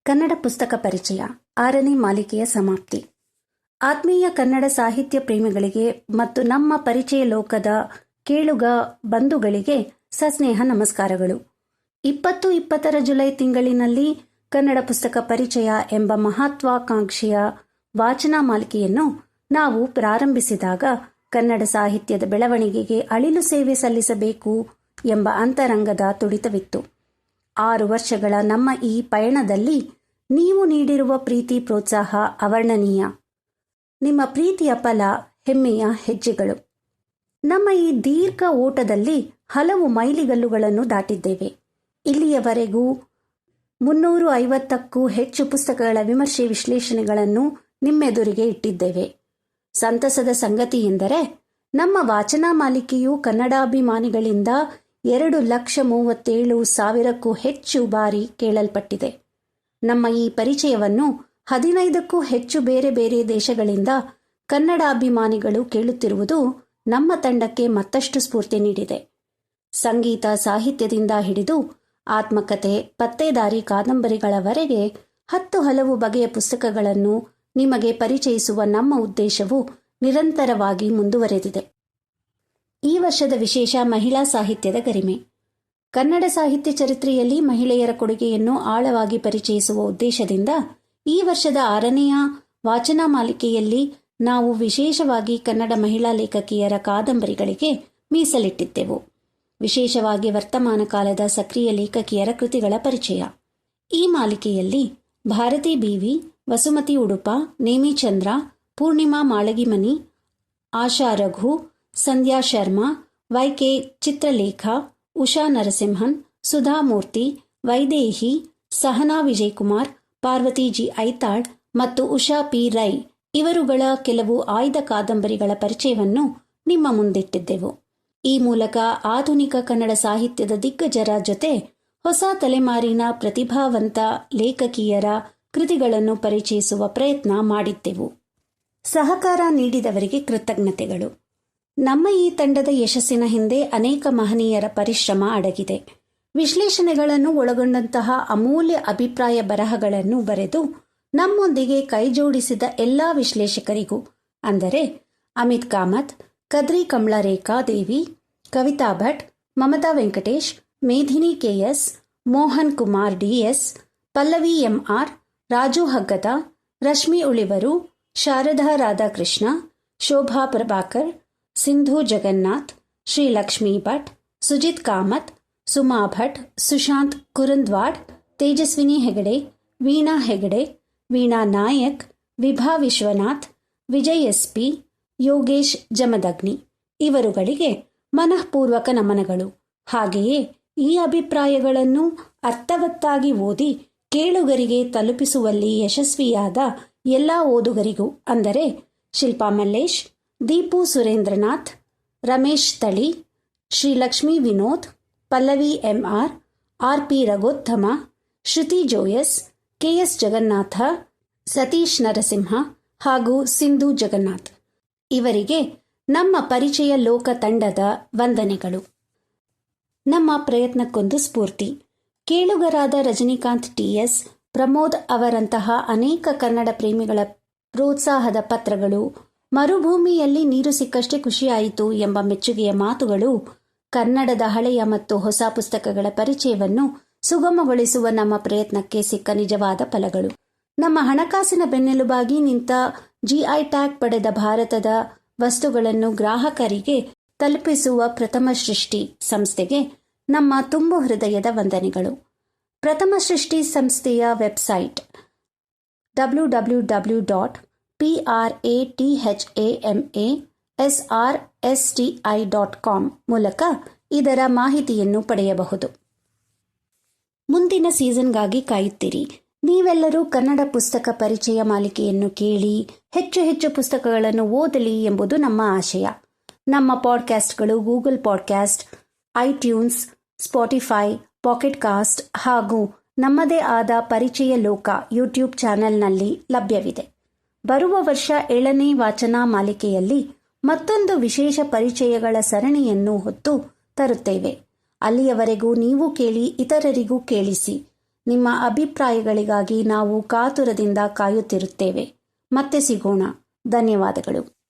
ಕನ್ನಡ ಪುಸ್ತಕ ಪರಿಚಯ 6ನೇ ಮಾಲಿಕೆಯ ಸಮಾಪ್ತಿ. ಆತ್ಮೀಯ ಕನ್ನಡ ಸಾಹಿತ್ಯ ಪ್ರೇಮಿಗಳಿಗೆ ಮತ್ತು ನಮ್ಮ ಪರಿಚಯ ಲೋಕದ ಕೇಳುಗ ಬಂಧುಗಳಿಗೆ ಸಸ್ನೇಹ ನಮಸ್ಕಾರಗಳು. 2020 ಜುಲೈ ತಿಂಗಳಿನಲ್ಲಿ ಕನ್ನಡ ಪುಸ್ತಕ ಪರಿಚಯ ಎಂಬ ಮಹತ್ವಾಕಾಂಕ್ಷೆಯ ವಾಚನ ಮಾಲಿಕೆಯನ್ನು ನಾವು ಪ್ರಾರಂಭಿಸಿದಾಗ ಕನ್ನಡ ಸಾಹಿತ್ಯದ ಬೆಳವಣಿಗೆಗೆ ಅಳಿಲು ಸೇವೆ ಸಲ್ಲಿಸಬೇಕು ಎಂಬ ಅಂತರಂಗದ ತುಡಿತವಿತ್ತು. 6 ವರ್ಷಗಳ ನಮ್ಮ ಈ ಪಯಣದಲ್ಲಿ ನೀವು ನೀಡಿರುವ ಪ್ರೀತಿ ಪ್ರೋತ್ಸಾಹ ಅವರ್ಣನೀಯ. ನಿಮ್ಮ ಪ್ರೀತಿಯ ಫಲ ಹೆಮ್ಮೆಯ ಹೆಜ್ಜೆಗಳು. ನಮ್ಮ ಈ ದೀರ್ಘ ಓಟದಲ್ಲಿ ಹಲವು ಮೈಲಿಗಲ್ಲುಗಳನ್ನು ದಾಟಿದ್ದೇವೆ. ಇಲ್ಲಿಯವರೆಗೂ 350ಕ್ಕೂ ಹೆಚ್ಚು ಪುಸ್ತಕಗಳ ವಿಮರ್ಶೆ ವಿಶ್ಲೇಷಣೆಗಳನ್ನು ನಿಮ್ಮೆದುರಿಗೆ ಇಟ್ಟಿದ್ದೇವೆ. ಸಂತಸದ ಸಂಗತಿ ಎಂದರೆ ನಮ್ಮ ವಾಚನ ಮಾಲಿಕೆಯು ಕನ್ನಡಾಭಿಮಾನಿಗಳಿಂದ 2,37,000ಕ್ಕೂ ಹೆಚ್ಚು ಬಾರಿ ಕೇಳಲ್ಪಟ್ಟಿದೆ. ನಮ್ಮ ಈ ಪರಿಚಯವನ್ನು 15ಕ್ಕೂ ಹೆಚ್ಚು ಬೇರೆ ಬೇರೆ ದೇಶಗಳಿಂದ ಕನ್ನಡಾಭಿಮಾನಿಗಳು ಕೇಳುತ್ತಿರುವುದು ನಮ್ಮ ತಂಡಕ್ಕೆ ಮತ್ತಷ್ಟು ಸ್ಫೂರ್ತಿ ನೀಡಿದೆ. ಸಂಗೀತ ಸಾಹಿತ್ಯದಿಂದ ಹಿಡಿದು ಆತ್ಮಕಥೆ, ಪತ್ತೇದಾರಿ ಕಾದಂಬರಿಗಳವರೆಗೆ 10 ಹಲವು ಬಗೆಯ ಪುಸ್ತಕಗಳನ್ನು ನಿಮಗೆ ಪರಿಚಯಿಸುವ ನಮ್ಮ ಉದ್ದೇಶವು ನಿರಂತರವಾಗಿ ಮುಂದುವರೆದಿದೆ. ಈ ವರ್ಷದ ವಿಶೇಷ ಮಹಿಳಾ ಸಾಹಿತ್ಯದ ಗರಿಮೆ. ಕನ್ನಡ ಸಾಹಿತ್ಯ ಚರಿತ್ರೆಯಲ್ಲಿ ಮಹಿಳೆಯರ ಕೊಡುಗೆಯನ್ನು ಆಳವಾಗಿ ಪರಿಚಯಿಸುವ ಉದ್ದೇಶದಿಂದ ಈ ವರ್ಷದ 6ನೆಯ ವಾಚನ ಮಾಲಿಕೆಯಲ್ಲಿ ನಾವು ವಿಶೇಷವಾಗಿ ಕನ್ನಡ ಮಹಿಳಾ ಲೇಖಕಿಯರ ಕಾದಂಬರಿಗಳಿಗೆ ಮೀಸಲಿಟ್ಟಿದ್ದೆವು. ವಿಶೇಷವಾಗಿ ವರ್ತಮಾನ ಕಾಲದ ಸಕ್ರಿಯ ಲೇಖಕಿಯರ ಕೃತಿಗಳ ಪರಿಚಯ. ಈ ಮಾಲಿಕೆಯಲ್ಲಿ ಭಾರತಿ ಬಿವಿ, ವಸುಮತಿ ಉಡುಪ, ನೇಮಿಚಂದ್ರ, ಪೂರ್ಣಿಮಾ ಮಾಳಗಿಮನಿ, ಆಶಾ ರಘು, ಸಂಧ್ಯಾ ಶರ್ಮಾ, ವೈಕೆ ಚಿತ್ರಲೇಖ, ಉಷಾ ನರಸಿಂಹನ್, ಸುಧಾಮೂರ್ತಿ, ವೈದೇಹಿ, ಸಹನಾ ವಿಜಯಕುಮಾರ್, ಪಾರ್ವತಿ ಜಿ ಐತಾಳ್ ಮತ್ತು ಉಷಾ ಪಿ ರೈ ಇವರುಗಳ ಕೆಲವು ಆಯ್ದ ಕಾದಂಬರಿಗಳ ಪರಿಚಯವನ್ನು ನಿಮ್ಮ ಮುಂದಿಟ್ಟಿದ್ದೆವು. ಈ ಮೂಲಕ ಆಧುನಿಕ ಕನ್ನಡ ಸಾಹಿತ್ಯದ ದಿಗ್ಗಜರ ಜೊತೆ ಹೊಸ ತಲೆಮಾರಿನ ಪ್ರತಿಭಾವಂತ ಲೇಖಕಿಯರ ಕೃತಿಗಳನ್ನು ಪರಿಚಯಿಸುವ ಪ್ರಯತ್ನ ಮಾಡಿದ್ದೆವು. ಸಹಕಾರ ನೀಡಿದವರಿಗೆ ಕೃತಜ್ಞತೆಗಳು. ನಮ್ಮ ಈ ತಂಡದ ಯಶಸ್ಸಿನ ಹಿಂದೆ ಅನೇಕ ಮಹನೀಯರ ಪರಿಶ್ರಮ ಅಡಗಿದೆ. ವಿಶ್ಲೇಷಣೆಗಳನ್ನು ಒಳಗೊಂಡಂತಹ ಅಮೂಲ್ಯ ಅಭಿಪ್ರಾಯ ಬರಹಗಳನ್ನು ಬರೆದು ನಮ್ಮೊಂದಿಗೆ ಕೈಜೋಡಿಸಿದ ಎಲ್ಲಾ ವಿಶ್ಲೇಷಕರಿಗೂ, ಅಂದರೆ Amit Kamath, Kadri Kamalarekha Devi, Kavitha Bhat, Mamatha Venkatesh, Medhini KS, Mohan Kumar DS, Pallavi MR, Raju Haggada, Rashmi Ulivaru, Sharada Radhakrishna, Shobha Prabhakar, Sindhu Jagannath, Shri Lakshmi Bhat, Sujith Kamath, Suma Bhat, Sushanth Kurandwad, Tejaswini Hegde, Veena Hegde, Veena Nayak, Vibha Vishwanath, Vijay SP, Yogesh Jamadagni ಇವರುಗಳಿಗೆ ಮನಃಪೂರ್ವಕ ನಮನಗಳು. ಹಾಗೆಯೇ ಈ ಅಭಿಪ್ರಾಯಗಳನ್ನು ಅರ್ಥವತ್ತಾಗಿ ಓದಿ ಕೇಳುಗರಿಗೆ ತಲುಪಿಸುವಲ್ಲಿ ಯಶಸ್ವಿಯಾದ ಎಲ್ಲ ಓದುಗರಿಗೂ, ಅಂದರೆ ಶಿಲ್ಪಾ ಮಲ್ಲೇಶ್, ದೀಪು ಸುರೇಂದ್ರನಾಥ್, ರಮೇಶ್ ತಳಿ, ಶ್ರೀ ಲಕ್ಷ್ಮೀ ವಿನೋದ್, ಪಲ್ಲವಿ ಎಂಆರ್, ಆರ್ಪಿ ರಘೋತ್ತಮ, ಶ್ರುತಿ ಜೋಯಸ್, ಕೆಎಸ್ ಜಗನ್ನಾಥ, ಸತೀಶ್ ನರಸಿಂಹ ಹಾಗೂ ಸಿಂಧು ಜಗನ್ನಾಥ್ ಇವರಿಗೆ ನಮ್ಮ ಪರಿಚಯ ಲೋಕ ತಂಡದ ವಂದನೆಗಳು. ನಮ್ಮ ಪ್ರಯತ್ನಕ್ಕೊಂದು ಸ್ಫೂರ್ತಿ. ಕೇಳುಗರಾದ ರಜನಿಕಾಂತ್ ಟಿಎಸ್, ಪ್ರಮೋದ್ ಅವರಂತಹ ಅನೇಕ ಕನ್ನಡ ಪ್ರೇಮಿಗಳ ಪ್ರೋತ್ಸಾಹದ ಪತ್ರಗಳು, ಮರುಭೂಮಿಯಲ್ಲಿ ನೀರು ಸಿಕ್ಕಷ್ಟೇ ಖುಷಿಯಾಯಿತು ಎಂಬ ಮೆಚ್ಚುಗೆಯ ಮಾತುಗಳು ಕನ್ನಡದ ಹಳೆಯ ಮತ್ತು ಹೊಸ ಪುಸ್ತಕಗಳ ಪರಿಚಯವನ್ನು ಸುಗಮಗೊಳಿಸುವ ನಮ್ಮ ಪ್ರಯತ್ನಕ್ಕೆ ಸಿಕ್ಕ ನಿಜವಾದ ಫಲಗಳು. ನಮ್ಮ ಹಣಕಾಸಿನ ಬೆನ್ನೆಲುಬಾಗಿ ನಿಂತ ಜಿಐ ಟ್ಯಾಗ್ ಪಡೆದ ಭಾರತದ ವಸ್ತುಗಳನ್ನು ಗ್ರಾಹಕರಿಗೆ ತಲುಪಿಸುವ ಪ್ರಥಮ ಸೃಷ್ಟಿ ಸಂಸ್ಥೆಗೆ ನಮ್ಮ ತುಂಬು ಹೃದಯದ ವಂದನೆಗಳು. ಪ್ರಥಮ ಸೃಷ್ಟಿ ಸಂಸ್ಥೆಯ ವೆಬ್ಸೈಟ್ www.prathamasti.com ಮೂಲಕ ಇದರ ಮಾಹಿತಿಯನ್ನು ಪಡೆಯಬಹುದು. ಮುಂದಿನ ಸೀಸನ್ಗಾಗಿ ಕಾಯುತ್ತೀರಿ. ನೀವೆಲ್ಲರೂ ಕನ್ನಡ ಪುಸ್ತಕ ಪರಿಚಯ ಮಾಲಿಕೆಯನ್ನು ಕೇಳಿ ಹೆಚ್ಚು ಹೆಚ್ಚು ಪುಸ್ತಕಗಳನ್ನು ಓದಲಿ ಎಂಬುದು ನಮ್ಮ ಆಶಯ. ನಮ್ಮ ಪಾಡ್ಕ್ಯಾಸ್ಟ್ಗಳು Google podcast, iTunes, Spotify, pocket cast ಹಾಗೂ ನಮ್ಮದೇ ಆದ ಪರಿಚಯ ಲೋಕ ಯೂಟ್ಯೂಬ್ ಚಾನೆಲ್ನಲ್ಲಿ ಲಭ್ಯವಿದೆ. ಬರುವ ವರ್ಷ 7ನೇ ವಾಚನ ಮಾಲಿಕೆಯಲ್ಲಿ ಮತ್ತೊಂದು ವಿಶೇಷ ಪರಿಚಯಗಳ ಸರಣಿಯನ್ನು ಹೊತ್ತು ತರುತ್ತೇವೆ. ಅಲ್ಲಿಯವರೆಗೂ ನೀವು ಕೇಳಿ, ಇತರರಿಗೂ ಕೇಳಿಸಿ. ನಿಮ್ಮ ಅಭಿಪ್ರಾಯಗಳಿಗಾಗಿ ನಾವು ಕಾತುರದಿಂದ ಕಾಯುತ್ತಿರುತ್ತೇವೆ. ಮತ್ತೆ ಸಿಗೋಣ. ಧನ್ಯವಾದಗಳು.